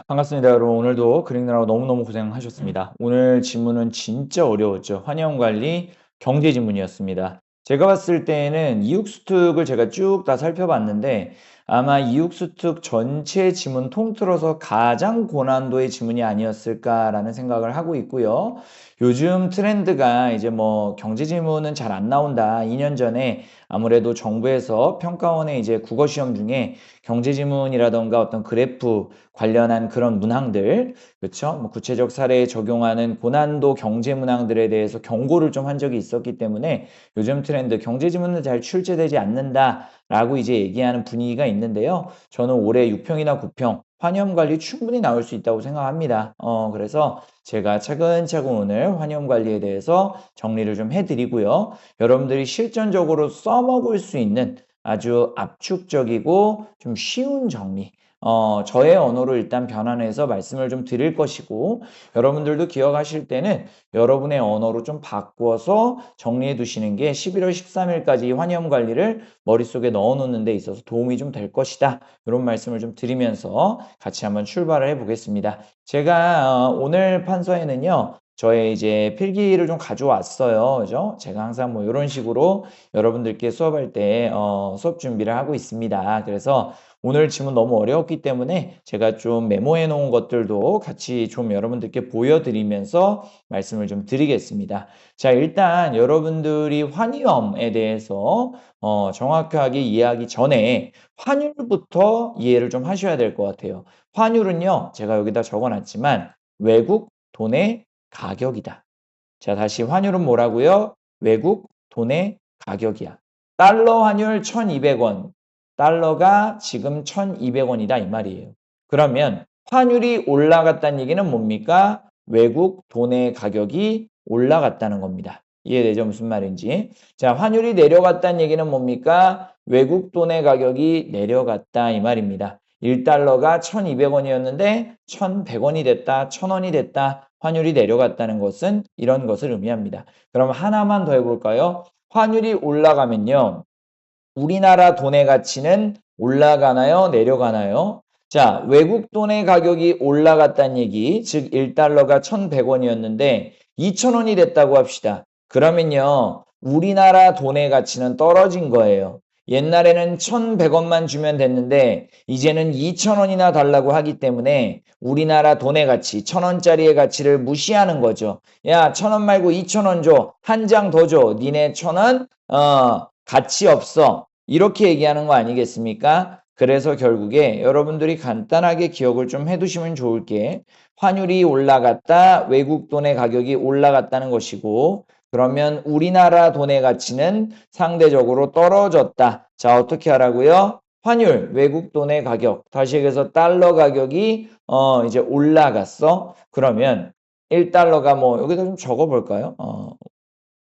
반갑습니다, 여러분. 오늘도 그리느라고 너무너무 고생하셨습니다. 오늘 지문은 진짜 어려웠죠. 환영관리 경제 지문이었습니다. 제가 봤을 때는 이육수특을 제가 쭉 다 살펴봤는데 아마 이육수특 전체 지문 통틀어서 가장 고난도의 지문이 아니었을까라는 생각을 하고 있고요. 요즘 트렌드가 이제 뭐 경제 지문은 잘 안 나온다. 2년 전에 아무래도 정부에서 평가원의 이제 국어 시험 중에 경제 지문이라던가 어떤 그래프 관련한 그런 문항들, 그렇죠? 뭐 구체적 사례에 적용하는 고난도 경제 문항들에 대해서 경고를 좀 한 적이 있었기 때문에 요즘 트렌드 경제 지문은 잘 출제되지 않는다라고 이제 얘기하는 분위기가 있는데요. 저는 올해 6평이나 9평 환염 관리 충분히 나올 수 있다고 생각합니다. 그래서 제가 차근차근 오늘 환염 관리에 대해서 정리를 좀 해드리고요. 여러분들이 실전적으로 써먹을 수 있는 아주 압축적이고 좀 쉬운 정리, 저의 언어로 일단 변환해서 말씀을 좀 드릴 것이고, 여러분들도 기억하실 때는 여러분의 언어로 좀 바꿔서 정리해 두시는 게 11월 13일까지 환염 관리를 머릿속에 넣어 놓는 데 있어서 도움이 좀 될 것이다. 이런 말씀을 좀 드리면서 같이 한번 출발을 해 보겠습니다. 제가 오늘 판서에는요. 저의 이제 필기를 좀 가져왔어요. 그죠? 제가 항상 뭐 이런 식으로 여러분들께 수업할 때 수업 준비를 하고 있습니다. 그래서 오늘 지문 너무 어려웠기 때문에 제가 좀 메모해 놓은 것들도 같이 좀 여러분들께 보여드리면서 말씀을 좀 드리겠습니다. 자, 일단 여러분들이 환위험에 대해서 정확하게 이해하기 전에 환율부터 이해를 좀 하셔야 될 것 같아요. 환율은요, 제가 여기다 적어놨지만 외국 돈의 가격이다. 자, 다시 환율은 뭐라고요? 외국 돈의 가격이야. 달러 환율 1200원. 달러가 지금 1200원이다 이 말이에요. 그러면 환율이 올라갔다는 얘기는 뭡니까? 외국 돈의 가격이 올라갔다는 겁니다. 이해되죠? 무슨 말인지. 자, 환율이 내려갔다는 얘기는 뭡니까? 외국 돈의 가격이 내려갔다 이 말입니다. 1달러가 1200원이었는데 1100원이 됐다, 1000원이 됐다. 환율이 내려갔다는 것은 이런 것을 의미합니다. 그럼 하나만 더 해볼까요? 환율이 올라가면요. 우리나라 돈의 가치는 올라가나요? 내려가나요? 자, 외국 돈의 가격이 올라갔다는 얘기, 즉 1달러가 1100원이었는데 2000원이 됐다고 합시다. 그러면요. 우리나라 돈의 가치는 떨어진 거예요. 옛날에는 1100원만 주면 됐는데 이제는 2000원이나 달라고 하기 때문에 우리나라 돈의 가치, 1000원짜리의 가치를 무시하는 거죠. 야, 1000원 말고 2000원 줘. 한 장 더 줘. 니네 1000원 가치 없어. 이렇게 얘기하는 거 아니겠습니까? 그래서 결국에 여러분들이 간단하게 기억을 좀 해두시면 좋을 게 환율이 올라갔다, 외국 돈의 가격이 올라갔다는 것이고 그러면 우리나라 돈의 가치는 상대적으로 떨어졌다. 자, 어떻게 하라고요? 환율, 외국 돈의 가격, 다시 얘기해서 달러 가격이 이제 올라갔어. 그러면 1달러가 뭐 여기다 좀 적어 볼까요?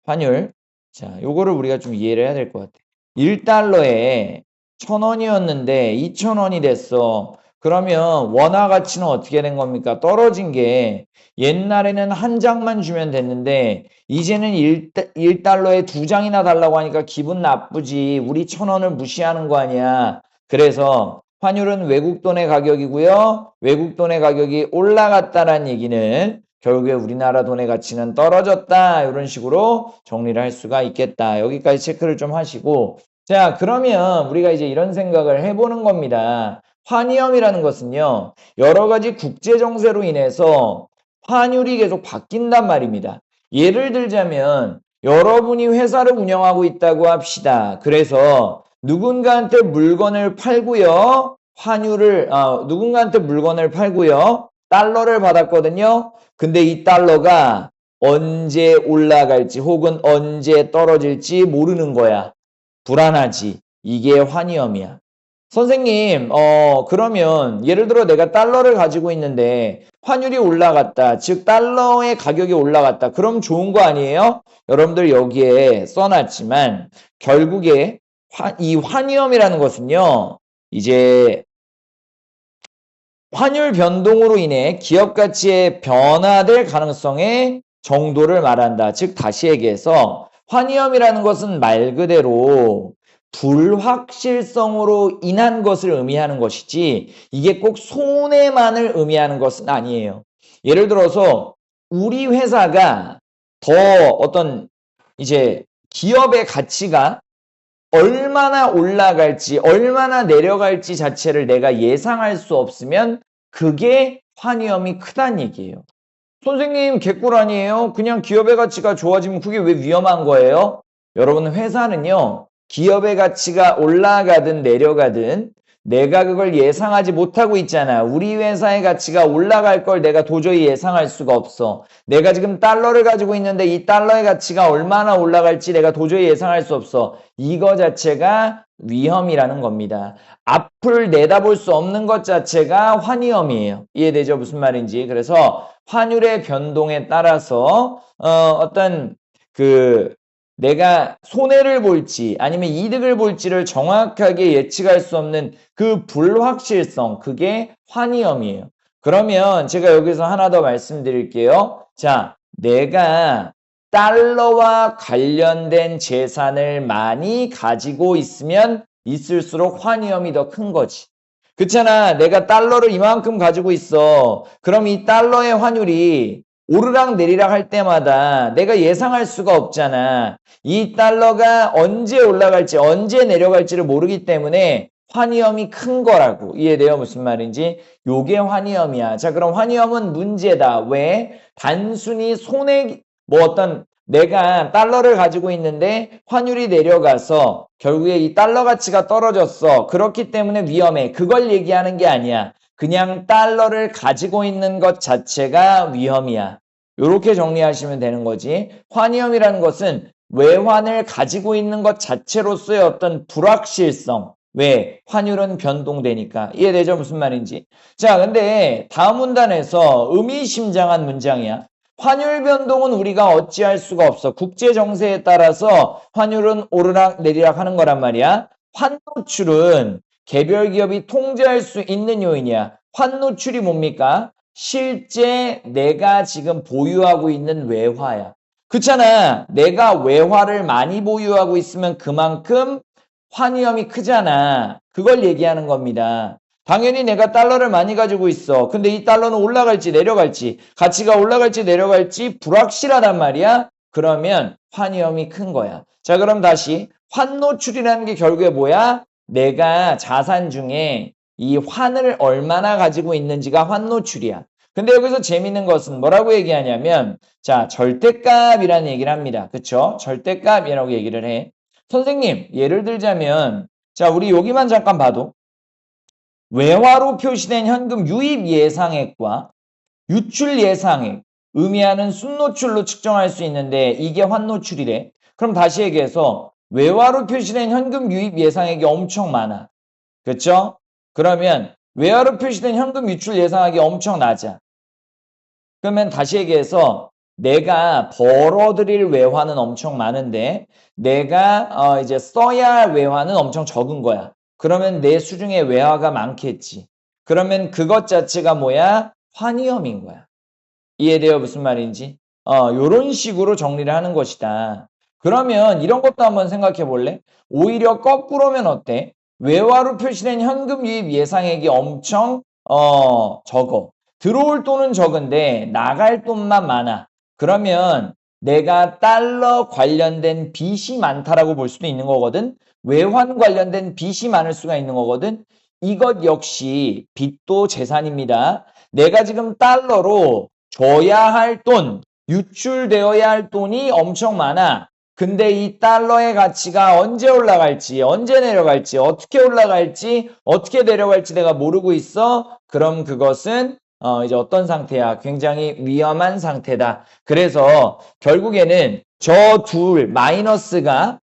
환율. 자, 요거를 우리가 좀 이해를 해야 될 것 같아. 1달러에 1000원이었는데 2000원이 됐어. 그러면 원화 가치는 어떻게 된 겁니까? 떨어진 게 옛날에는 한 장만 주면 됐는데 이제는 1달러에 두 장이나 달라고 하니까 기분 나쁘지. 우리 1000원을 무시하는 거 아니야. 그래서 환율은 외국 돈의 가격이고요. 외국 돈의 가격이 올라갔다는 얘기는 결국에 우리나라 돈의 가치는 떨어졌다. 이런 식으로 정리를 할 수가 있겠다. 여기까지 체크를 좀 하시고 자, 그러면 우리가 이제 이런 생각을 해보는 겁니다. 환위험이라는 것은요. 여러 가지 국제 정세로 인해서 환율이 계속 바뀐단 말입니다. 예를 들자면 여러분이 회사를 운영하고 있다고 합시다. 그래서 누군가한테 물건을 팔고요. 누군가한테 물건을 팔고요. 달러를 받았거든요. 근데 이 달러가 언제 올라갈지 혹은 언제 떨어질지 모르는 거야. 불안하지. 이게 환위험이야. 선생님, 그러면 예를 들어 내가 달러를 가지고 있는데 환율이 올라갔다. 즉 달러의 가격이 올라갔다. 그럼 좋은 거 아니에요? 여러분들 여기에 써놨지만 결국에 이 환위험이라는 것은요. 이제 환율 변동으로 인해 기업 가치의 변화될 가능성의 정도를 말한다. 즉 다시 얘기해서 환위험이라는 것은 말 그대로 불확실성으로 인한 것을 의미하는 것이지 이게 꼭 손해만을 의미하는 것은 아니에요. 예를 들어서 우리 회사가 더 어떤 이제 기업의 가치가 얼마나 올라갈지 얼마나 내려갈지 자체를 내가 예상할 수 없으면 그게 환위험이 크다는 얘기예요. 선생님 개꿀 아니에요? 그냥 기업의 가치가 좋아지면 그게 왜 위험한 거예요? 여러분 회사는요. 기업의 가치가 올라가든 내려가든 내가 그걸 예상하지 못하고 있잖아. 우리 회사의 가치가 올라갈 걸 내가 도저히 예상할 수가 없어. 내가 지금 달러를 가지고 있는데 이 달러의 가치가 얼마나 올라갈지 내가 도저히 예상할 수 없어. 이거 자체가 위험이라는 겁니다. 앞을 내다볼 수 없는 것 자체가 환위험이에요. 이해되죠? 무슨 말인지. 그래서 환율의 변동에 따라서 어떤 그 내가 손해를 볼지 아니면 이득을 볼지를 정확하게 예측할 수 없는 그 불확실성, 그게 환위험이에요. 그러면 제가 여기서 하나 더 말씀드릴게요. 자, 내가 달러와 관련된 재산을 많이 가지고 있으면 있을수록 환위험이 더 큰 거지. 그렇잖아. 내가 달러를 이만큼 가지고 있어. 그럼 이 달러의 환율이 오르락 내리락 할 때마다 내가 예상할 수가 없잖아. 이 달러가 언제 올라갈지 언제 내려갈지를 모르기 때문에 환위험이 큰 거라고. 이해돼요? 무슨 말인지? 요게 환위험이야. 자, 그럼 환위험은 문제다. 왜? 단순히 손해 뭐 어떤 내가 달러를 가지고 있는데 환율이 내려가서 결국에 이 달러 가치가 떨어졌어. 그렇기 때문에 위험해. 그걸 얘기하는 게 아니야. 그냥 달러를 가지고 있는 것 자체가 위험이야. 이렇게 정리하시면 되는 거지. 환위험이라는 것은 외환을 가지고 있는 것 자체로서의 어떤 불확실성. 왜? 환율은 변동되니까. 이해되죠? 무슨 말인지. 자, 근데 다음 문단에서 의미심장한 문장이야. 환율 변동은 우리가 어찌할 수가 없어. 국제 정세에 따라서 환율은 오르락 내리락 하는 거란 말이야. 환노출은 개별 기업이 통제할 수 있는 요인이야. 환노출이 뭡니까? 실제 내가 지금 보유하고 있는 외화야. 그렇잖아. 내가 외화를 많이 보유하고 있으면 그만큼 환위험이 크잖아. 그걸 얘기하는 겁니다. 당연히 내가 달러를 많이 가지고 있어. 근데 이 달러는 올라갈지 내려갈지, 가치가 올라갈지 내려갈지 불확실하단 말이야. 그러면 환위험이 큰 거야. 자, 그럼 다시 환노출이라는 게 결국에 뭐야? 내가 자산 중에 이 환을 얼마나 가지고 있는지가 환노출이야. 근데 여기서 재밌는 것은 뭐라고 얘기하냐면, 자, 절대값이라는 얘기를 합니다. 그쵸? 절대값이라고 얘기를 해. 선생님, 예를 들자면, 자, 우리 여기만 잠깐 봐도, 외화로 표시된 현금 유입 예상액과 유출 예상액, 의미하는 순노출로 측정할 수 있는데, 이게 환노출이래. 그럼 다시 얘기해서, 외화로 표시된 현금 유입 예상액이 엄청 많아. 그렇죠? 그러면 외화로 표시된 현금 유출 예상액이 엄청 낮아. 그러면 다시 얘기해서 내가 벌어들일 외화는 엄청 많은데 내가 이제 써야 할 외화는 엄청 적은 거야. 그러면 내 수중에 외화가 많겠지. 그러면 그것 자체가 뭐야? 환위험인 거야. 이해돼요? 무슨 말인지? 요런 식으로 정리를 하는 것이다. 그러면 이런 것도 한번 생각해 볼래? 오히려 거꾸로면 어때? 외화로 표시된 현금 유입 예상액이 엄청 적어. 들어올 돈은 적은데 나갈 돈만 많아. 그러면 내가 달러 관련된 빚이 많다라고 볼 수도 있는 거거든. 외환 관련된 빚이 많을 수가 있는 거거든. 이것 역시 빚도 재산입니다. 내가 지금 달러로 줘야 할 돈, 유출되어야 할 돈이 엄청 많아. 근데 이 달러의 가치가 언제 올라갈지, 언제 내려갈지, 어떻게 올라갈지, 어떻게 내려갈지 내가 모르고 있어. 그럼 그것은 이제 어떤 상태야? 굉장히 위험한 상태다. 그래서 결국에는 저 둘 마이너스가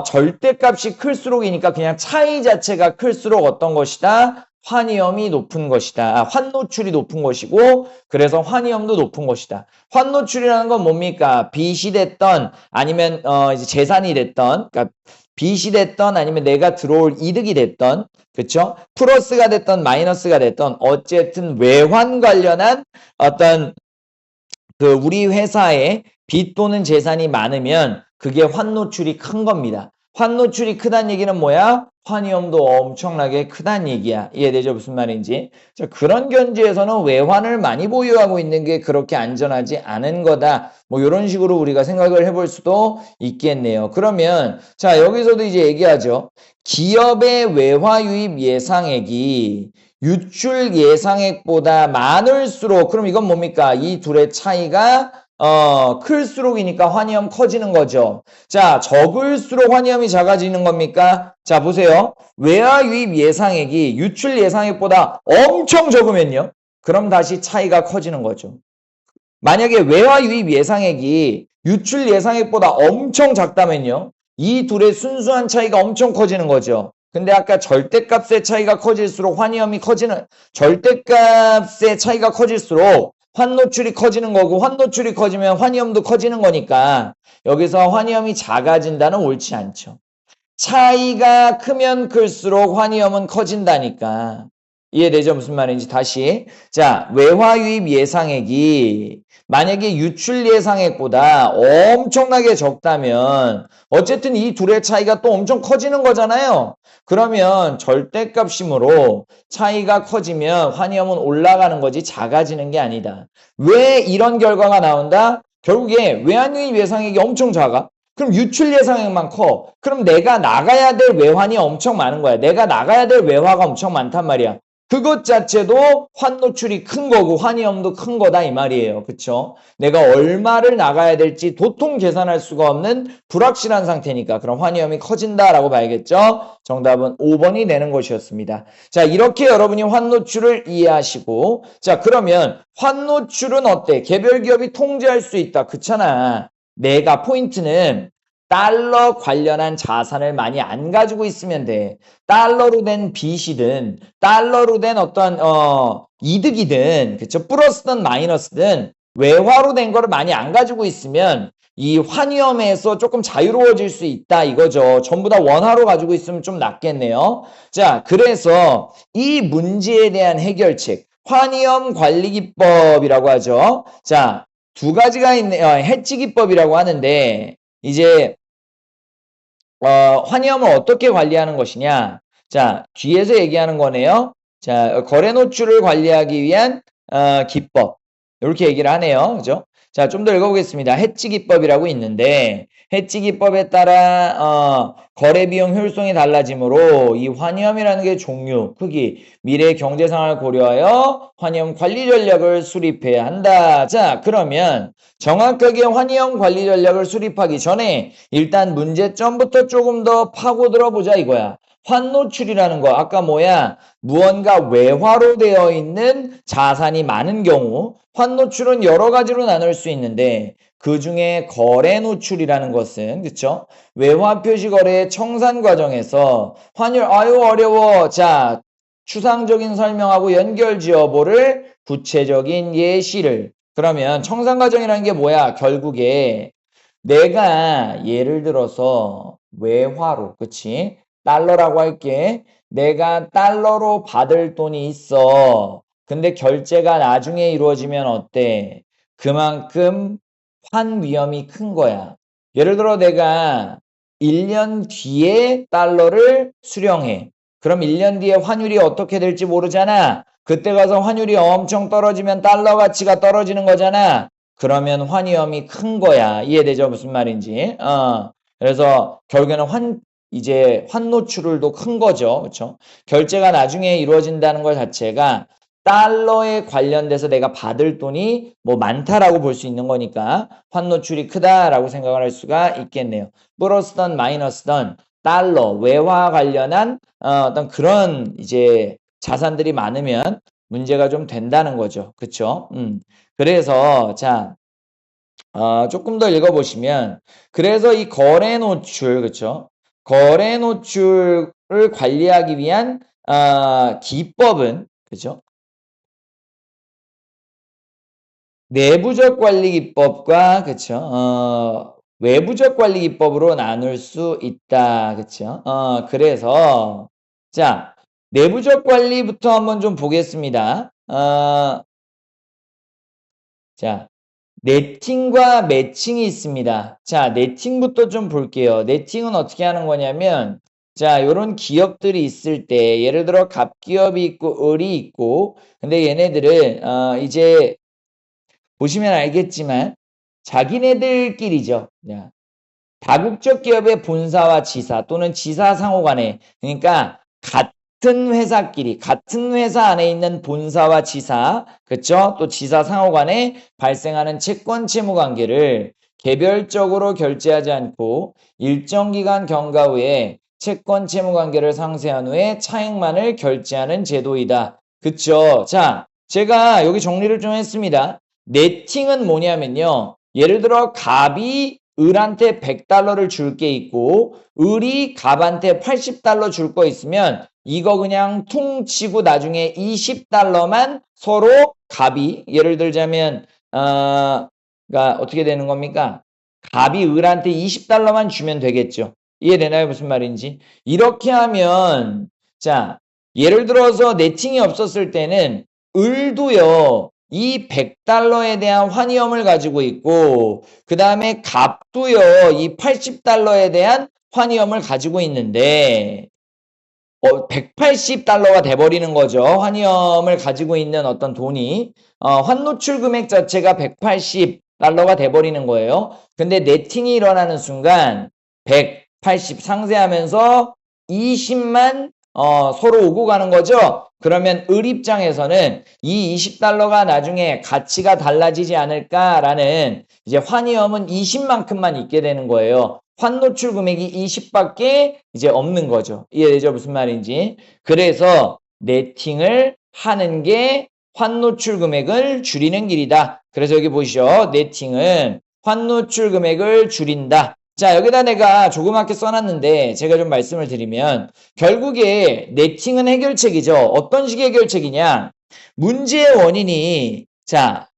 절대값이 클수록이니까 그냥 차이 자체가 클수록 어떤 것이다? 환위험이 높은 것이다. 환노출이 높은 것이고 그래서 환위험도 높은 것이다. 환노출이라는 건 뭡니까? 빚이 됐던 아니면 이제 재산이 됐던 그러니까 빚이 됐던 아니면 내가 들어올 이득이 됐던 그렇죠? 플러스가 됐던 마이너스가 됐던 어쨌든 외환 관련한 어떤 그 우리 회사에 빚 또는 재산이 많으면 그게 환노출이 큰 겁니다. 환노출이 크다는 얘기는 뭐야? 환위험도 엄청나게 크다는 얘기야. 이해되죠? 무슨 말인지. 자, 그런 견지에서는 외환을 많이 보유하고 있는 게 그렇게 안전하지 않은 거다. 뭐 이런 식으로 우리가 생각을 해볼 수도 있겠네요. 그러면 자, 여기서도 이제 얘기하죠. 기업의 외화 유입 예상액이 유출 예상액보다 많을수록, 그럼 이건 뭡니까? 이 둘의 차이가 클수록이니까 환위험 커지는 거죠. 자, 적을수록 환위험이 작아지는 겁니까? 자, 보세요. 외화 유입 예상액이 유출 예상액보다 엄청 적으면요. 그럼 다시 차이가 커지는 거죠. 만약에 외화 유입 예상액이 유출 예상액보다 엄청 작다면요. 이 둘의 순수한 차이가 엄청 커지는 거죠. 근데 아까 절대값의 차이가 커질수록 환위험이 커지는, 절대값의 차이가 커질수록 환노출이 커지는 거고, 환노출이 커지면 환위험도 커지는 거니까 여기서 환위험이 작아진다는 옳지 않죠. 차이가 크면 클수록 환위험은 커진다니까. 이해되죠? 무슨 말인지 다시. 자, 외화 유입 예상액이 만약에 유출 예상액보다 엄청나게 적다면 어쨌든 이 둘의 차이가 또 엄청 커지는 거잖아요. 그러면 절대값심으로 차이가 커지면 환위험은 올라가는 거지 작아지는 게 아니다. 왜 이런 결과가 나온다? 결국에 외환 유입 예상액이 엄청 작아. 그럼 유출 예상액만 커. 그럼 내가 나가야 될 외환이 엄청 많은 거야. 내가 나가야 될 외화가 엄청 많단 말이야. 그것 자체도 환노출이 큰 거고 환위험도 큰 거다 이 말이에요. 그쵸? 내가 얼마를 나가야 될지 도통 계산할 수가 없는 불확실한 상태니까 그럼 환위험이 커진다라고 봐야겠죠? 정답은 5번이 되는 것이었습니다. 자, 이렇게 여러분이 환노출을 이해하시고, 자, 그러면 환노출은 어때? 개별 기업이 통제할 수 있다. 그렇잖아. 내가 포인트는 달러 관련한 자산을 많이 안 가지고 있으면 돼. 달러로 된 빚이든 달러로 된 어떤 이득이든 그쵸? 플러스든 마이너스든 외화로 된 거를 많이 안 가지고 있으면 이 환위험에서 조금 자유로워질 수 있다 이거죠. 전부 다 원화로 가지고 있으면 좀 낫겠네요. 자, 그래서 이 문제에 대한 해결책 환위험 관리기법이라고 하죠. 자, 두 가지가 있네요. 해지기법이라고 하는데 이제 환위험을 어떻게 관리하는 것이냐? 자, 뒤에서 얘기하는 거네요. 자, 거래 노출을 관리하기 위한 기법. 이렇게 얘기를 하네요. 그죠? 자, 좀 더 읽어보겠습니다. 해지 기법이라고 있는데 해지 기법에 따라 거래 비용 효율성이 달라지므로 이 환위험이라는 게 종류, 크기, 미래 경제 상황을 고려하여 환위험 관리 전략을 수립해야 한다. 자, 그러면 정확하게 환위험 관리 전략을 수립하기 전에 일단 문제점부터 조금 더 파고들어 보자 이거야. 환노출이라는 거 아까 뭐야? 무언가 외화로 되어 있는 자산이 많은 경우 환노출은 여러 가지로 나눌 수 있는데 그 중에 거래 노출이라는 것은 그쵸? 외화 표시 거래의 청산 과정에서 환율 아유 어려워. 자, 추상적인 설명하고 연결 지어보를 구체적인 예시를. 그러면 청산 과정이라는 게 뭐야? 결국에 내가 예를 들어서 외화로, 그치? 달러라고 할게. 내가 달러로 받을 돈이 있어. 근데 결제가 나중에 이루어지면 어때? 그만큼 환 위험이 큰 거야. 예를 들어 내가 1년 뒤에 달러를 수령해. 그럼 1년 뒤에 환율이 어떻게 될지 모르잖아. 그때 가서 환율이 엄청 떨어지면 달러 가치가 떨어지는 거잖아. 그러면 환위험이 큰 거야. 이해되죠? 무슨 말인지. 그래서 결국에는 이제 환노출도 큰 거죠. 그렇죠? 결제가 나중에 이루어진다는 것 자체가 달러에 관련돼서 내가 받을 돈이 뭐 많다라고 볼 수 있는 거니까 환노출이 크다라고 생각을 할 수가 있겠네요. 플러스든 마이너스든 달러, 외화 관련한 어떤 그런 이제 자산들이 많으면 문제가 좀 된다는 거죠. 그렇죠? 그래서 자, 조금 더 읽어보시면 그래서 이 거래 노출, 그렇죠? 거래 노출을 관리하기 위한 기법은 그렇죠? 내부적 관리 기법과 그렇죠? 외부적 관리 기법으로 나눌 수 있다. 그렇죠? 그래서 자, 내부적 관리부터 한번 좀 보겠습니다. 자, 네팅과 매칭이 있습니다. 자, 네팅부터 좀 볼게요. 네팅은 어떻게 하는 거냐면, 자, 요런 기업들이 있을 때, 예를 들어 갑기업이 있고, 을이 있고, 근데 얘네들은, 이제, 보시면 알겠지만, 자기네들끼리죠. 자, 다국적 기업의 본사와 지사 또는 지사 상호 간에, 그러니까 같은 회사끼리, 같은 회사 안에 있는 본사와 지사, 그쵸? 또 지사 상호 간에 발생하는 채권 채무 관계를 개별적으로 결제하지 않고 일정 기간 경과 후에 채권 채무 관계를 상쇄한 후에 차액만을 결제하는 제도이다. 그쵸? 자, 제가 여기 정리를 좀 했습니다. 네팅은 뭐냐면요. 예를 들어 갑이 을한테 100달러를 줄 게 있고 을이 갑한테 80달러 줄 거 있으면 이거 그냥 퉁 치고 나중에 20달러만 서로 갑이 예를 들자면 그러니까 어떻게 되는 겁니까? 갑이 을한테 20달러만 주면 되겠죠. 이해되나요? 무슨 말인지? 이렇게 하면 자 예를 들어서 네팅이 없었을 때는 을도요. 이 100달러에 대한 환위험을 가지고 있고 그 다음에 갑도요. 이 80달러에 대한 환위험을 가지고 있는데 180달러가 돼버리는 거죠. 환위험을 가지고 있는 어떤 돈이 환노출 금액 자체가 180달러가 돼버리는 거예요. 근데 네팅이 일어나는 순간 180 상쇄하면서 20만 서로 오고 가는 거죠. 그러면 을 입장에서는 이 20달러가 나중에 가치가 달라지지 않을까라는 이제 환위험은 20만큼만 있게 되는 거예요. 환노출 금액이 20밖에 이제 없는 거죠. 이해되죠? 무슨 말인지. 그래서 네팅을 하는 게 환노출 금액을 줄이는 길이다. 그래서 여기 보시죠. 네팅은 환노출 금액을 줄인다. 자, 여기다 내가 조그맣게 써놨는데 제가 좀 말씀을 드리면 결국에 네팅은 해결책이죠. 어떤 식의 해결책이냐? 문제의 원인이 자,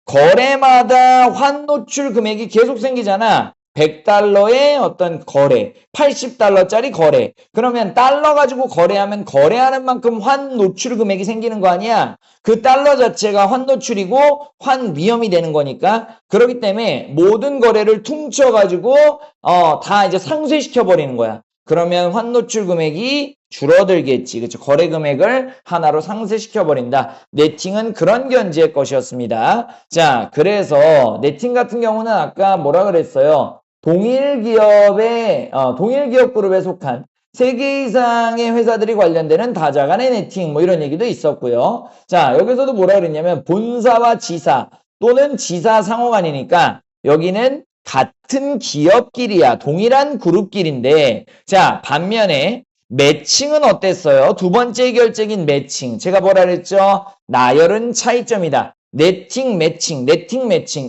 거래마다 환노출 금액이 계속 생기잖아. 100달러의 어떤 거래, 80달러짜리 거래. 그러면 달러 가지고 거래하면 거래하는 만큼 환 노출 금액이 생기는 거 아니야? 그 달러 자체가 환 노출이고 환 위험이 되는 거니까. 그렇기 때문에 모든 거래를 퉁쳐 가지고 다 이제 상쇄시켜 버리는 거야. 그러면 환 노출 금액이 줄어들겠지. 그렇죠? 거래 금액을 하나로 상쇄시켜 버린다. 네팅은 그런 견지의 것이었습니다. 자, 그래서 네팅 같은 경우는 아까 뭐라 그랬어요? 동일 기업 그룹에 속한 3개 이상의 회사들이 관련되는 다자 간의 네팅 뭐 이런 얘기도 있었고요. 자, 여기서도 뭐라 그랬냐면 본사와 지사 또는 지사 상호간이니까 여기는 같은 기업끼리야. 동일한 그룹끼리인데 자, 반면에 매칭은 어땠어요? 두 번째 결정인 매칭. 제가 뭐라 그랬죠? 나열은 차이점이다. 네팅 매칭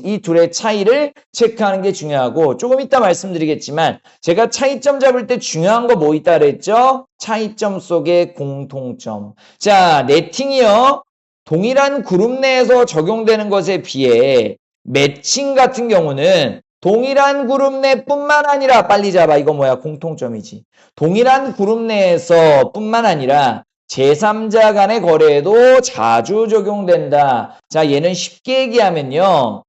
이 둘의 차이를 체크하는 게 중요하고 조금 이따 말씀드리겠지만 제가 차이점 잡을 때 중요한 거 뭐 있다 그랬죠? 차이점 속의 공통점. 자, 네팅이요. 동일한 그룹 내에서 적용되는 것에 비해 매칭 같은 경우는 동일한 그룹 내뿐만 아니라 빨리 잡아. 이거 뭐야? 공통점이지. 동일한 그룹 내에서 뿐만 아니라 제3자 간의 거래에도 자주 적용된다. 자, 얘는 쉽게 얘기하면요.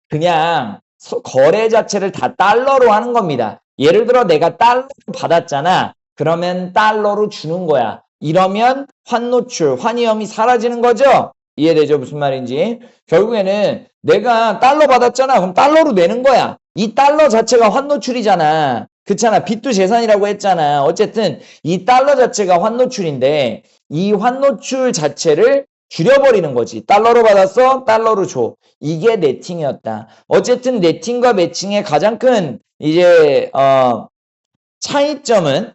그냥 거래 자체를 다 달러로 하는 겁니다. 예를 들어 내가 달러로 받았잖아. 그러면 달러로 주는 거야. 이러면 환노출, 환위험이 사라지는 거죠? 이해되죠? 무슨 말인지. 결국에는 내가 달러 받았잖아. 그럼 달러로 내는 거야. 이 달러 자체가 환노출이잖아. 그렇잖아. 빚도 재산이라고 했잖아. 어쨌든 이 달러 자체가 환노출인데 이 환노출 자체를 줄여버리는 거지. 달러로 받았어? 달러로 줘. 이게 네팅이었다. 어쨌든 네팅과 매칭의 가장 큰 이제 차이점은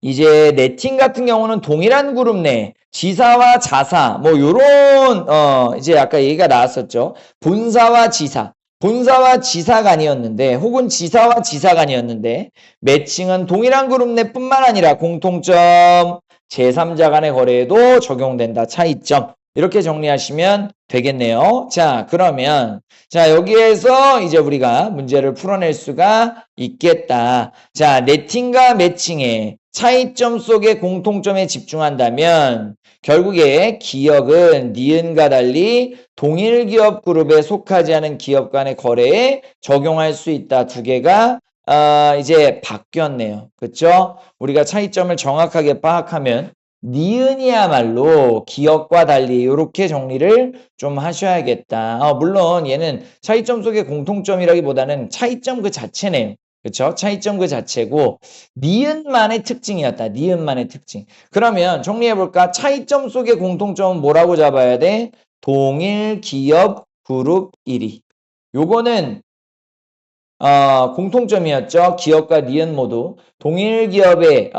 이제 네팅 같은 경우는 동일한 그룹 내 지사와 자사 뭐 요런 이제 아까 얘기가 나왔었죠. 본사와 지사 간이었는데 혹은 지사와 지사 간이었는데 매칭은 동일한 그룹 내뿐만 아니라 공통점 제3자 간의 거래에도 적용된다. 차이점. 이렇게 정리하시면 되겠네요. 자, 그러면 자, 여기에서 이제 우리가 문제를 풀어낼 수가 있겠다. 자, 네팅과 매칭의 차이점 속의 공통점에 집중한다면 결국에 기업은 니은과 달리 동일 기업 그룹에 속하지 않은 기업 간의 거래에 적용할 수 있다. 두 개가 이제 바뀌었네요. 그렇죠? 우리가 차이점을 정확하게 파악하면 니은이야말로 기업과 달리 이렇게 정리를 좀 하셔야겠다. 물론 얘는 차이점 속의 공통점이라기보다는 차이점 그 자체네요. 그렇죠? 차이점 그 자체고 니은만의 특징이었다. 니은만의 특징. 그러면 정리해볼까? 차이점 속의 공통점은 뭐라고 잡아야 돼? 동일 기업 그룹 1위. 요거는 공통점이었죠. 기업과 니은 모두 동일 기업의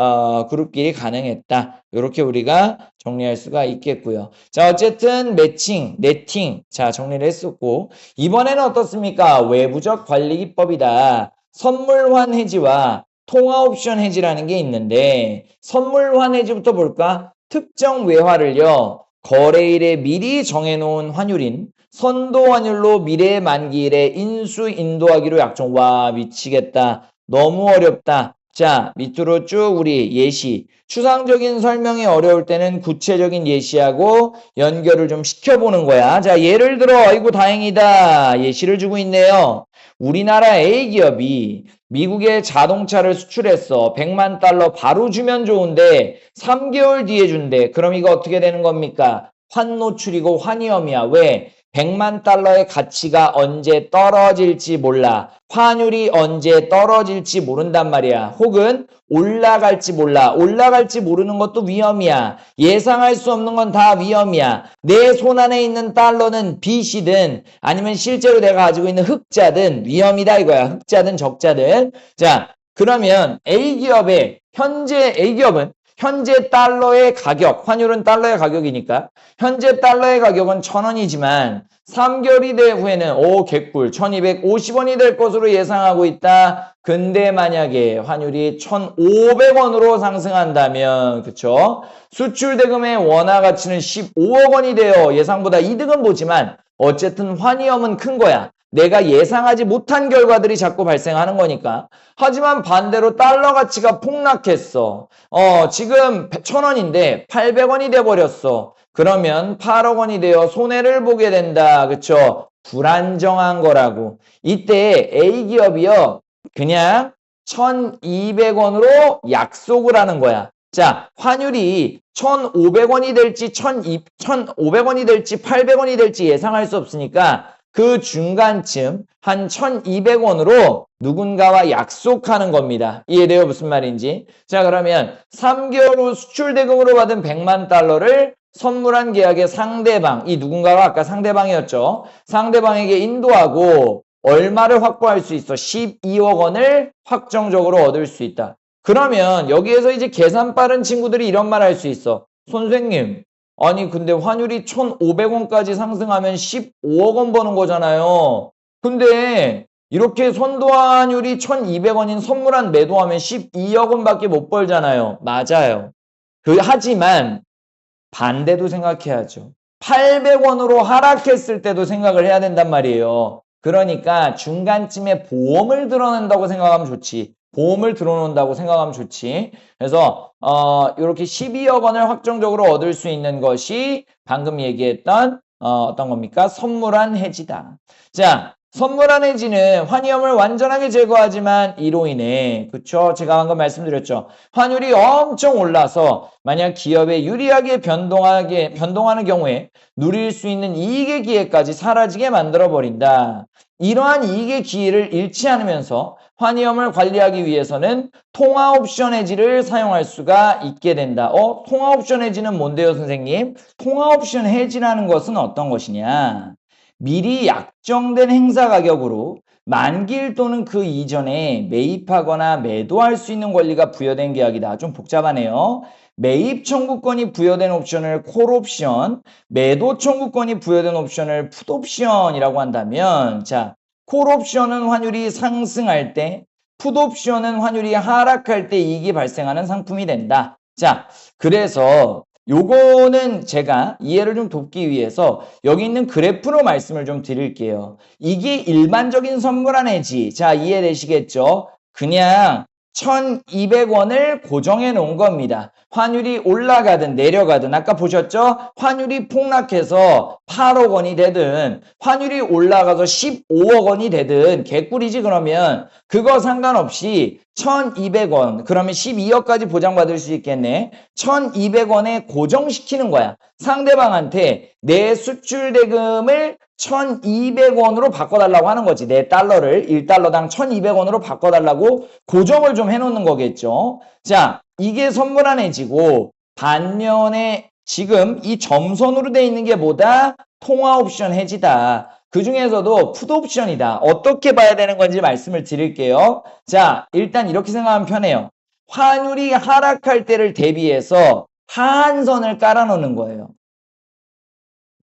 그룹끼리 가능했다. 이렇게 우리가 정리할 수가 있겠고요. 자, 어쨌든 매칭, 네팅 자 정리를 했었고 이번에는 어떻습니까? 외부적 관리 기법이다. 선물환 해지와 통화옵션 해지라는 게 있는데 선물환 해지부터 볼까? 특정 외화를요. 거래일에 미리 정해놓은 환율인 선도 환율로 미래 만기일에 인수 인도하기로 약정. 와 미치겠다. 너무 어렵다. 자 밑으로 쭉 우리 예시. 추상적인 설명이 어려울 때는 구체적인 예시하고 연결을 좀 시켜보는 거야. 자 예를 들어 아이고 다행이다. 예시를 주고 있네요. 우리나라 A기업이 미국에 자동차를 수출했어. 100만 달러 바로 주면 좋은데 3개월 뒤에 준대. 그럼 이거 어떻게 되는 겁니까? 환노출이고 환위험이야. 왜? 100만 달러의 가치가 언제 떨어질지 몰라. 환율이 언제 떨어질지 모른단 말이야. 혹은 올라갈지 몰라. 올라갈지 모르는 것도 위험이야. 예상할 수 없는 건 다 위험이야. 내 손 안에 있는 달러는 빚이든 아니면 실제로 내가 가지고 있는 흑자든 위험이다 이거야. 흑자든 적자든. 자, 그러면 A기업은 현재 달러의 가격, 환율은 달러의 가격이니까 현재 달러의 가격은 1,000원이지만 3개월이 된 후에는 개꿀 1,250원이 될 것으로 예상하고 있다. 근데 만약에 환율이 1,500원으로 상승한다면 그쵸? 수출 대금의 원화 가치는 15억 원이 되어 예상보다 이득은 보지만 어쨌든 환위험은 큰 거야. 내가 예상하지 못한 결과들이 자꾸 발생하는 거니까. 하지만 반대로 달러 가치가 폭락했어. 지금 1,000원인데 800원이 돼버렸어. 그러면 8억 원이 되어 손해를 보게 된다. 그쵸? 불안정한 거라고. 이때 A기업이요. 그냥 1,200원으로 약속을 하는 거야. 자, 환율이 1,500원이 될지 1,500원이 될지 800원이 될지 예상할 수 없으니까 그 중간쯤 한 1,200원으로 누군가와 약속하는 겁니다. 이해돼요? 무슨 말인지? 자, 그러면 3개월 후 수출 대금으로 받은 100만 달러를 선물한 계약의 상대방, 이 누군가가 아까 상대방이었죠. 상대방에게 인도하고 얼마를 확보할 수 있어? 12억 원을 확정적으로 얻을 수 있다. 그러면 여기에서 이제 계산 빠른 친구들이 이런 말 할 수 있어. 선생님, 아니 근데 환율이 1,500원까지 상승하면 15억 원 버는 거잖아요. 근데 이렇게 선도환율이 1,200원인 선물한 매도하면 12억 원밖에 못 벌잖아요. 맞아요. 하지만 반대도 생각해야죠. 800원으로 하락했을 때도 생각을 해야 된단 말이에요. 그러니까 중간쯤에 보험을 들어낸다고 생각하면 좋지. 보험을 들어놓는다고 생각하면 좋지. 그래서 이렇게 12억 원을 확정적으로 얻을 수 있는 것이 방금 얘기했던 어떤 겁니까? 선물한 해지다. 자, 선물한 해지는 환위험을 완전하게 제거하지만 이로 인해 그쵸? 제가 방금 말씀드렸죠. 환율이 엄청 올라서 만약 기업에 유리하게 변동하는 경우에 누릴 수 있는 이익의 기회까지 사라지게 만들어버린다. 이러한 이익의 기회를 잃지 않으면서 환위험을 관리하기 위해서는 통화옵션 해지를 사용할 수가 있게 된다. 통화옵션 해지는 뭔데요, 선생님? 통화옵션 해지라는 것은 어떤 것이냐? 미리 약정된 행사 가격으로 만기일 또는 그 이전에 매입하거나 매도할 수 있는 권리가 부여된 계약이다. 좀 복잡하네요. 매입 청구권이 부여된 옵션을 콜옵션, 매도 청구권이 부여된 옵션을 풋옵션이라고 한다면 자, 콜옵션은 환율이 상승할 때, 풋옵션은 환율이 하락할 때 이익이 발생하는 상품이 된다. 자, 그래서 요거는 제가 이해를 좀 돕기 위해서 여기 있는 그래프로 말씀을 좀 드릴게요. 이게 일반적인 선물한 해지. 자, 이해되시겠죠? 그냥 1200원을 고정해 놓은 겁니다. 환율이 올라가든 내려가든 아까 보셨죠? 환율이 폭락해서 8억 원이 되든 환율이 올라가서 15억 원이 되든 개꿀이지. 그러면 그거 상관없이 1200원 그러면 12억까지 보장받을 수 있겠네. 1200원에 고정시키는 거야. 상대방한테 내 수출 대금을 1200원으로 바꿔달라고 하는 거지. 내 달러를 1달러당 1200원으로 바꿔달라고 고정을 좀 해놓는 거겠죠. 자, 이게 선물안해지고 반면에 지금 이 점선으로 돼 있는 게 뭐다? 통화 옵션 해지다. 그 중에서도 풋 옵션이다. 어떻게 봐야 되는 건지 말씀을 드릴게요. 자, 일단 이렇게 생각하면 편해요. 환율이 하락할 때를 대비해서 하한선을 깔아놓는 거예요.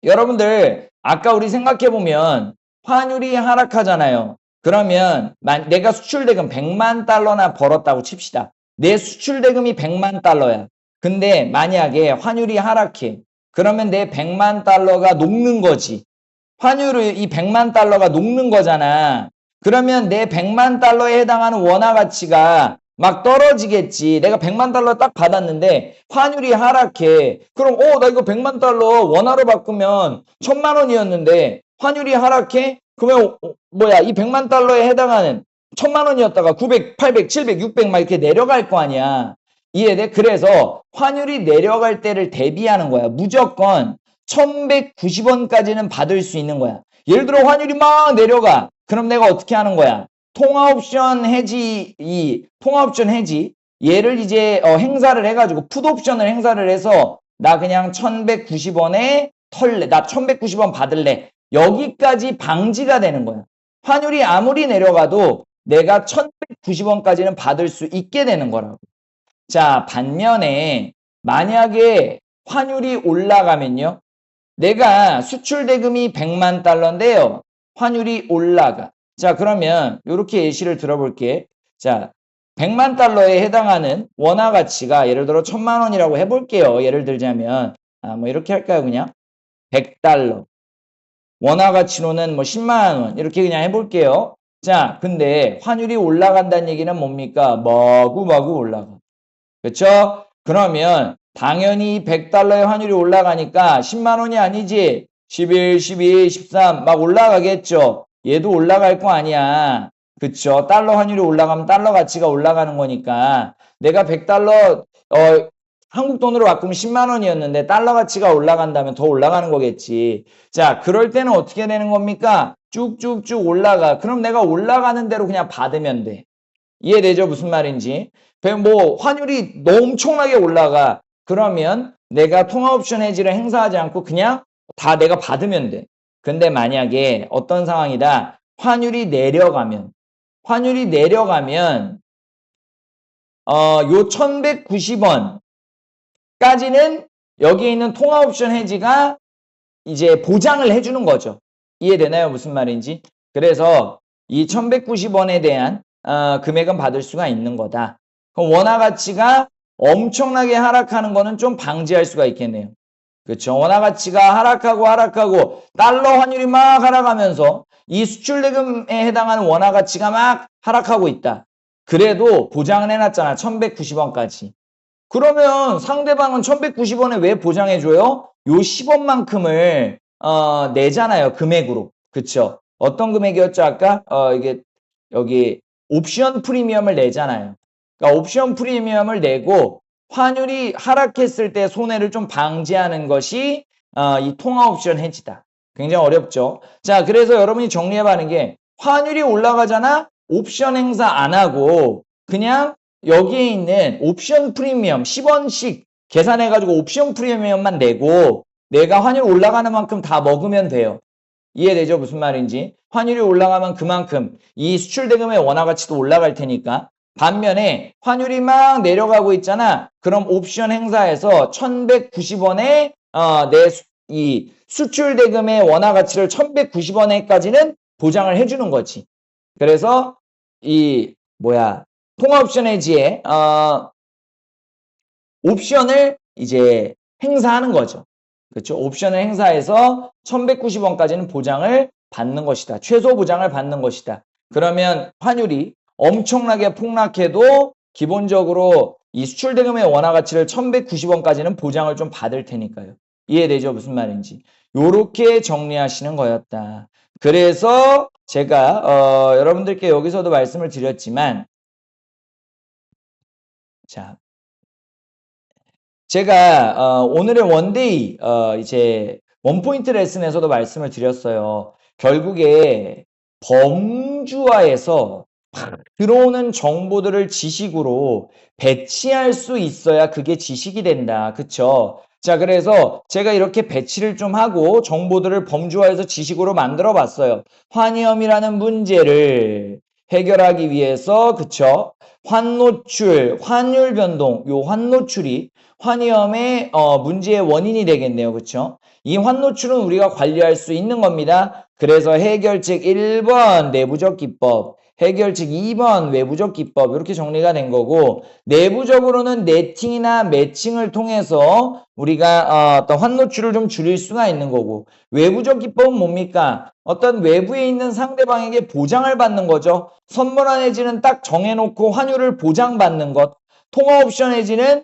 여러분들 아까 우리 생각해보면 환율이 하락하잖아요. 그러면 내가 수출대금 100만 달러나 벌었다고 칩시다. 내 수출대금이 100만 달러야. 근데 만약에 환율이 하락해. 그러면 내 100만 달러가 녹는 거지. 환율을 이 100만 달러가 녹는 거잖아. 그러면 내 100만 달러에 해당하는 원화 가치가 막 떨어지겠지. 내가 100만 달러 딱 받았는데 환율이 하락해. 그럼 나 이거 100만 달러 원화로 바꾸면 1000만 원이었는데 환율이 하락해? 그러면 뭐야? 이 100만 달러에 해당하는 1000만 원이었다가 900, 800, 700, 600 막 이렇게 내려갈 거 아니야. 이해돼? 그래서 환율이 내려갈 때를 대비하는 거야. 무조건 1190원까지는 받을 수 있는 거야. 예를 들어 환율이 막 내려가. 그럼 내가 어떻게 하는 거야? 통화옵션 해지, 얘를 이제 행사를 해가지고 풋옵션을 행사를 해서 나 그냥 1190원에 털래. 나 1190원 받을래. 여기까지 방지가 되는 거야. 환율이 아무리 내려가도 내가 1190원까지는 받을 수 있게 되는 거라고. 자, 반면에 만약에 환율이 올라가면요. 내가 수출 대금이 100만 달러인데요. 환율이 올라가. 자, 그러면 이렇게 예시를 들어볼게. 자, 100만 달러에 해당하는 원화 가치가 예를 들어 1000만 원이라고 해볼게요. 예를 들자면 뭐 이렇게 할까요? 그냥 100달러. 원화 가치로는 뭐 10만 원 이렇게 그냥 해볼게요. 자, 근데 환율이 올라간다는 얘기는 뭡니까? 마구마구 올라가. 그렇죠? 그러면 당연히 100달러의 환율이 올라가니까 10만 원이 아니지. 11, 12, 13 막 올라가겠죠. 얘도 올라갈 거 아니야. 그쵸? 달러 환율이 올라가면 달러 가치가 올라가는 거니까 내가 100달러 한국 돈으로 바꾸면 10만 원이었는데 달러 가치가 올라간다면 더 올라가는 거겠지. 자, 그럴 때는 어떻게 되는 겁니까? 쭉쭉쭉 올라가. 그럼 내가 올라가는 대로 그냥 받으면 돼. 이해되죠? 무슨 말인지. 뭐 환율이 엄청나게 올라가. 그러면 내가 통화옵션 해지를 행사하지 않고 그냥 다 내가 받으면 돼. 근데 만약에 어떤 상황이다. 환율이 내려가면 요 1190원까지는 여기에 있는 통화옵션 해지가 이제 보장을 해주는 거죠. 이해되나요? 무슨 말인지? 그래서 이 1190원에 대한 금액은 받을 수가 있는 거다. 그럼 원화 가치가 엄청나게 하락하는 거는 좀 방지할 수가 있겠네요. 그렇죠. 원화 가치가 하락하고 달러 환율이 막 하락하면서 이 수출 대금에 해당하는 원화 가치가 막 하락하고 있다. 그래도 보장을 해놨잖아. 1190원까지. 그러면 상대방은 1190원에 왜 보장해줘요? 요 10원만큼을 내잖아요. 금액으로. 그쵸? 어떤 금액이었죠? 아까 이게 여기 옵션 프리미엄을 내잖아요. 그러니까 옵션 프리미엄을 내고 환율이 하락했을 때 손해를 좀 방지하는 것이 이 통화 옵션 해지다. 굉장히 어렵죠. 자, 그래서 여러분이 정리해봐는 게 환율이 올라가잖아? 옵션 행사 안 하고 그냥 여기에 있는 옵션 프리미엄 10원씩 계산해가지고 옵션 프리미엄만 내고 내가 환율 올라가는 만큼 다 먹으면 돼요. 이해되죠? 무슨 말인지. 환율이 올라가면 그만큼 이 수출 대금의 원화 가치도 올라갈 테니까. 반면에 환율이 막 내려가고 있잖아. 그럼 옵션 행사에서 1190원에 이 수출 대금의 원화 가치를 1190원에까지는 보장을 해주는 거지. 그래서 이 통화 옵션 해지에 옵션을 이제 행사하는 거죠. 그렇죠? 옵션을 행사해서 1190원까지는 보장을 받는 것이다. 최소 보장을 받는 것이다. 그러면 환율이 엄청나게 폭락해도 기본적으로 이 수출 대금의 원화 가치를 1190원까지는 보장을 좀 받을 테니까요. 이해되죠? 무슨 말인지. 요렇게 정리하시는 거였다. 그래서 제가 여러분들께 여기서도 말씀을 드렸지만 자, 제가 오늘의 원데이 이제 원포인트 레슨에서도 말씀을 드렸어요. 결국에 범주화에서 들어오는 정보들을 지식으로 배치할 수 있어야 그게 지식이 된다. 그쵸? 자, 그래서 제가 이렇게 배치를 좀 하고 정보들을 범주화해서 지식으로 만들어 봤어요. 환위험이라는 문제를 해결하기 위해서, 그쵸? 환노출, 환율 변동, 요 환노출이 환위험의 문제의 원인이 되겠네요. 그쵸? 이 환노출은 우리가 관리할 수 있는 겁니다. 그래서 해결책 1번 내부적 기법, 해결책 2번 외부적 기법 이렇게 정리가 된 거고 내부적으로는 네팅이나 매칭을 통해서 우리가 어떤 환노출을 좀 줄일 수가 있는 거고 외부적 기법은 뭡니까? 어떤 외부에 있는 상대방에게 보장을 받는 거죠. 선물한 해지는 딱 정해놓고 환율을 보장받는 것. 통화 옵션 해지는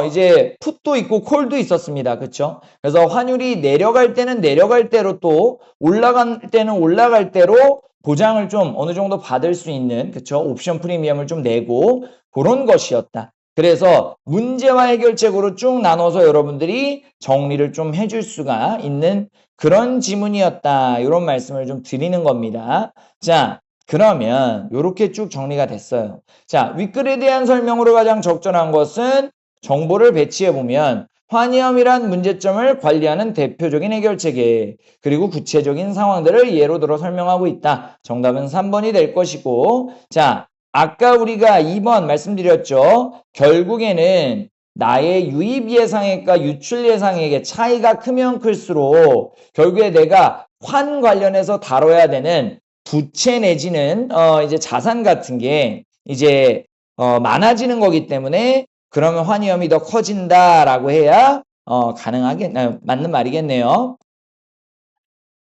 이제 풋도 있고 콜도 있었습니다. 그쵸? 그래서 환율이 내려갈 때는 내려갈 대로 또 올라갈 때는 올라갈 대로 보장을 좀 어느 정도 받을 수 있는, 그쵸? 옵션 프리미엄을 좀 내고 그런 것이었다. 그래서 문제와 해결책으로 쭉 나눠서 여러분들이 정리를 좀 해줄 수가 있는 그런 지문이었다. 이런 말씀을 좀 드리는 겁니다. 자, 그러면 이렇게 쭉 정리가 됐어요. 자, 윗글에 대한 설명으로 가장 적절한 것은 정보를 배치해보면 환위험이란 문제점을 관리하는 대표적인 해결체계 그리고 구체적인 상황들을 예로 들어 설명하고 있다. 정답은 3번이 될 것이고 자 아까 우리가 2번 말씀드렸죠. 결국에는 나의 유입 예상액과 유출 예상액의 차이가 크면 클수록 결국에 내가 환 관련해서 다뤄야 되는 부채 내지는 이제 자산 같은 게 이제 많아지는 거기 때문에 그러면 환위험이 더 커진다라고 해야 맞는 말이겠네요.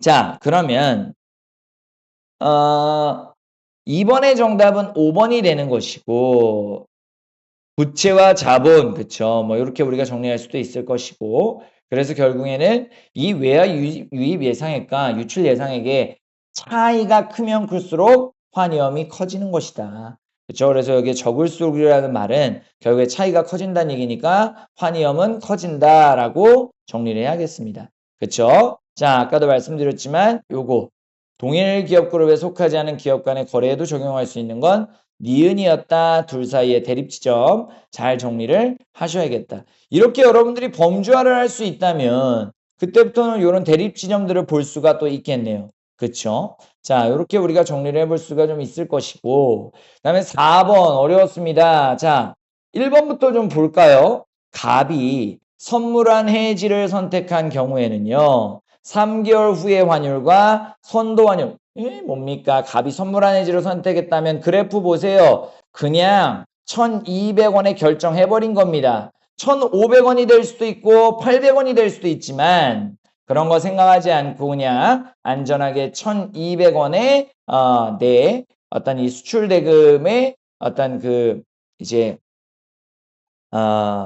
자, 그러면 2번의 정답은 5번이 되는 것이고 부채와 자본, 그쵸? 뭐 이렇게 우리가 정리할 수도 있을 것이고 그래서 결국에는 이 외화 유입 예상액과 유출 예상액의 차이가 크면 클수록 환위험이 커지는 것이다. 그렇죠? 그래서 여기 적을수록이라는 말은 결국에 차이가 커진다는 얘기니까 환위험은 커진다라고 정리를 해야겠습니다. 그렇죠? 자, 아까도 말씀드렸지만 요거 동일 기업 그룹에 속하지 않은 기업 간의 거래에도 적용할 수 있는 건 니은이었다. 둘 사이의 대립 지점 잘 정리를 하셔야겠다. 이렇게 여러분들이 범주화를 할 수 있다면 그때부터는 이런 대립 지점들을 볼 수가 또 있겠네요. 그쵸? 자, 이렇게 우리가 정리를 해볼 수가 좀 있을 것이고 그 다음에 4번 어려웠습니다. 자, 1번부터 좀 볼까요? 갑이 선물한 해지를 선택한 경우에는요. 3개월 후의 환율과 선도 환율 뭡니까? 갑이 선물한 해지를 선택했다면 그래프 보세요. 그냥 1,200원에 결정해버린 겁니다. 1,500원이 될 수도 있고 800원이 될 수도 있지만 그런 거 생각하지 않고 그냥 안전하게 1,200원에 내 어떤 이 수출 대금의 어떤 그 이제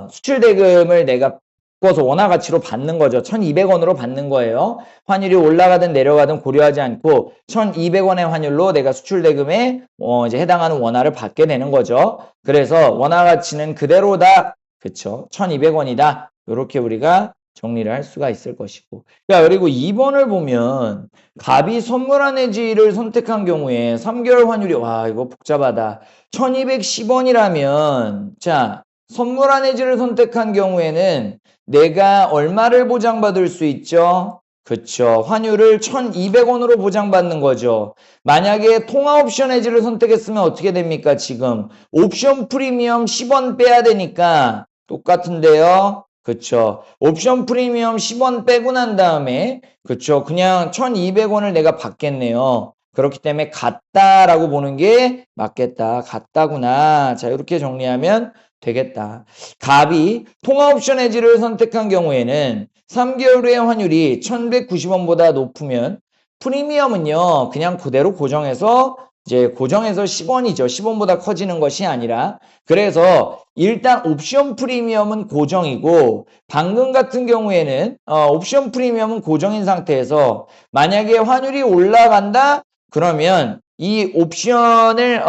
수출 대금을 내가 바꿔서 원화 가치로 받는 거죠. 1,200원으로 받는 거예요. 환율이 올라가든 내려가든 고려하지 않고 1,200원의 환율로 내가 수출 대금에 이제 해당하는 원화를 받게 되는 거죠. 그래서 원화 가치는 그대로다. 그쵸? 1,200원이다. 이렇게 우리가 정리를 할 수가 있을 것이고. 야, 그리고 2번을 보면 갑이 선물한 해지를 선택한 경우에 3개월 환율이 와, 이거 복잡하다. 1,210원이라면 자, 선물한 해지를 선택한 경우에는 내가 얼마를 보장받을 수 있죠? 그쵸. 환율을 1,200원으로 보장받는 거죠. 만약에 통화 옵션 해지를 선택했으면 어떻게 됩니까? 지금 옵션 프리미엄 10원 빼야 되니까 똑같은데요. 그쵸. 옵션 프리미엄 10원 빼고 난 다음에 그쵸. 그냥 1,200원을 내가 받겠네요. 그렇기 때문에 같다라고 보는 게 맞겠다. 같다구나. 자, 이렇게 정리하면 되겠다. 갑이 통화 옵션 해지를 선택한 경우에는 3개월 후의 환율이 1,190원보다 높으면 프리미엄은요. 그냥 그대로 고정해서 이제 고정해서 10원이죠. 10원보다 커지는 것이 아니라. 그래서 일단 옵션 프리미엄은 고정이고 방금 같은 경우에는 옵션 프리미엄은 고정인 상태에서 만약에 환율이 올라간다 그러면 이 옵션을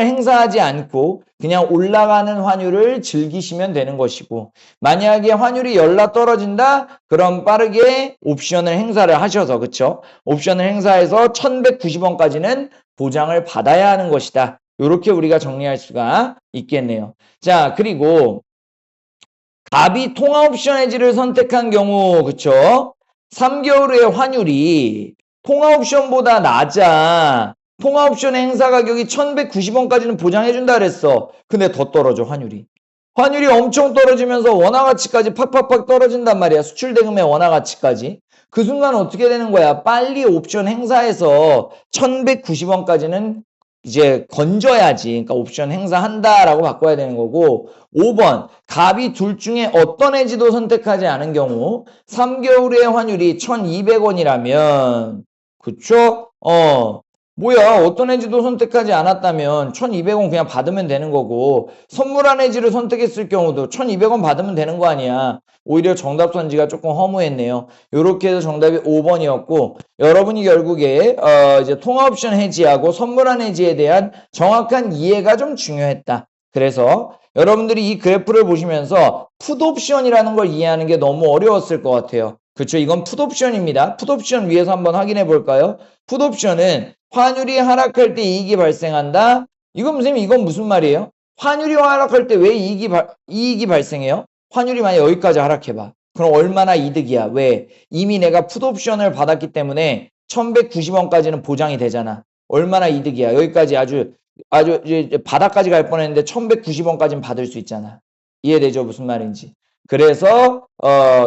행사하지 않고 그냥 올라가는 환율을 즐기시면 되는 것이고 만약에 환율이 열라 떨어진다 그럼 빠르게 옵션을 행사를 하셔서 그쵸? 옵션을 행사해서 1190원까지는 보장을 받아야 하는 것이다. 이렇게 우리가 정리할 수가 있겠네요. 자, 그리고 갑이 통화 옵션 해지를 선택한 경우 그쵸? 3개월 후에 환율이 통화 옵션보다 낮아. 통화 옵션 행사 가격이 1190원까지는 보장해준다 그랬어. 근데 더 떨어져 환율이. 환율이 엄청 떨어지면서 원화 가치까지 팍팍팍 떨어진단 말이야. 수출 대금의 원화 가치까지. 그 순간 어떻게 되는 거야? 빨리 옵션 행사해서 1190원까지는 이제 건져야지. 그러니까 옵션 행사한다라고 바꿔야 되는 거고 5번 갑이 둘 중에 어떤 해지도 선택하지 않은 경우 3개월 후의 환율이 1200원이라면 그쵸? 뭐야 어떤 해지도 선택하지 않았다면 1200원 그냥 받으면 되는 거고 선물한 해지를 선택했을 경우도 1200원 받으면 되는 거 아니야. 오히려 정답 선지가 조금 허무했네요. 이렇게 해서 정답이 5번이었고 여러분이 결국에 이제 통화 옵션 해지하고 선물한 해지에 대한 정확한 이해가 좀 중요했다. 그래서 여러분들이 이 그래프를 보시면서 풋옵션이라는 걸 이해하는 게 너무 어려웠을 것 같아요. 그렇죠? 이건 풋옵션입니다. 풋옵션 위에서 한번 확인해 볼까요? 풋옵션은 환율이 하락할 때 이익이 발생한다. 선생님 이건 무슨 말이에요? 환율이 하락할 때 왜 이익이 발생해요? 환율이 만약 여기까지 하락해봐. 그럼 얼마나 이득이야? 왜? 이미 내가 풋옵션을 받았기 때문에 1190원까지는 보장이 되잖아. 얼마나 이득이야? 여기까지 아주 이제 바닥까지 갈 뻔했는데 1190원까지는 받을 수 있잖아. 이해되죠? 무슨 말인지. 그래서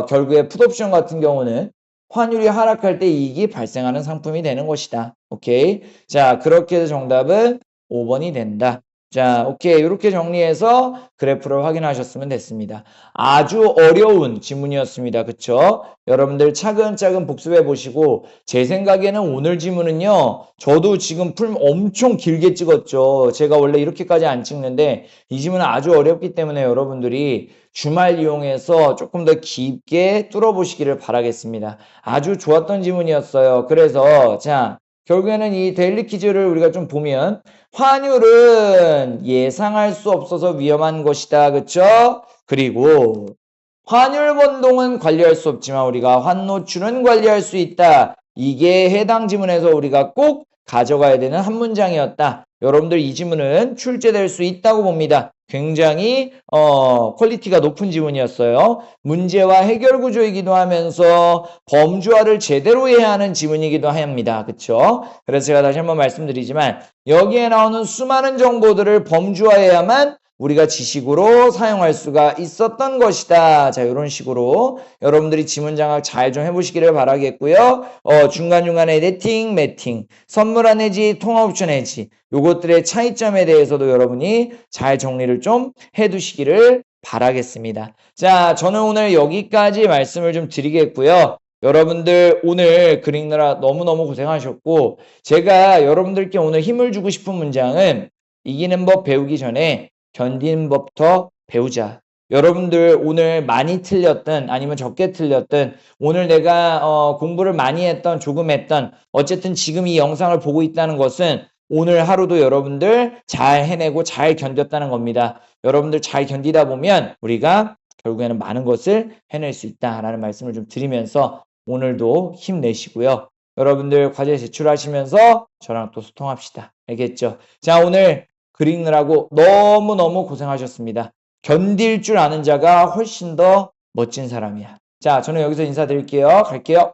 결국에 풋옵션 같은 경우는 환율이 하락할 때 이익이 발생하는 상품이 되는 것이다. 오케이. 자, 그렇게 해서 정답은 5번이 된다. 자, 오케이. 이렇게 정리해서 그래프를 확인하셨으면 됐습니다. 아주 어려운 지문이었습니다. 그쵸? 여러분들 차근차근 복습해 보시고 제 생각에는 오늘 지문은요. 저도 지금 풀 엄청 길게 찍었죠. 제가 원래 이렇게까지 안 찍는데 이 지문은 아주 어렵기 때문에 여러분들이 주말 이용해서 조금 더 깊게 뚫어보시기를 바라겠습니다. 아주 좋았던 지문이었어요. 그래서 자 결국에는 이 데일리 퀴즈를 우리가 좀 보면 환율은 예상할 수 없어서 위험한 것이다. 그쵸? 그리고 환율 변동은 관리할 수 없지만 우리가 환노출은 관리할 수 있다. 이게 해당 지문에서 우리가 꼭 가져가야 되는 한 문장이었다. 여러분들 이 지문은 출제될 수 있다고 봅니다. 굉장히 퀄리티가 높은 지문이었어요. 문제와 해결 구조이기도 하면서 범주화를 제대로 해야 하는 지문이기도 합니다. 그쵸? 그래서 제가 다시 한번 말씀드리지만 여기에 나오는 수많은 정보들을 범주화해야만 우리가 지식으로 사용할 수가 있었던 것이다. 자, 이런 식으로 여러분들이 지문 장악 잘 좀 해보시기를 바라겠고요. 중간중간에 네팅, 매팅, 선물한 해지, 통화 옵션 해지 요것들의 차이점에 대해서도 여러분이 잘 정리를 좀 해두시기를 바라겠습니다. 자, 저는 오늘 여기까지 말씀을 좀 드리겠고요. 여러분들 오늘 글 읽느라 너무너무 고생하셨고 제가 여러분들께 오늘 힘을 주고 싶은 문장은 이기는 법 배우기 전에 견디는 법부터 배우자. 여러분들 오늘 많이 틀렸든 아니면 적게 틀렸든 오늘 내가 공부를 많이 했던 조금 했던 어쨌든 지금 이 영상을 보고 있다는 것은 오늘 하루도 여러분들 잘 해내고 잘 견뎠다는 겁니다. 여러분들 잘 견디다 보면 우리가 결국에는 많은 것을 해낼 수 있다라는 말씀을 좀 드리면서 오늘도 힘내시고요. 여러분들 과제 제출하시면서 저랑 또 소통합시다. 알겠죠? 자, 오늘 글 읽느라고 너무너무 고생하셨습니다. 견딜 줄 아는 자가 훨씬 더 멋진 사람이야. 자, 저는 여기서 인사드릴게요. 갈게요.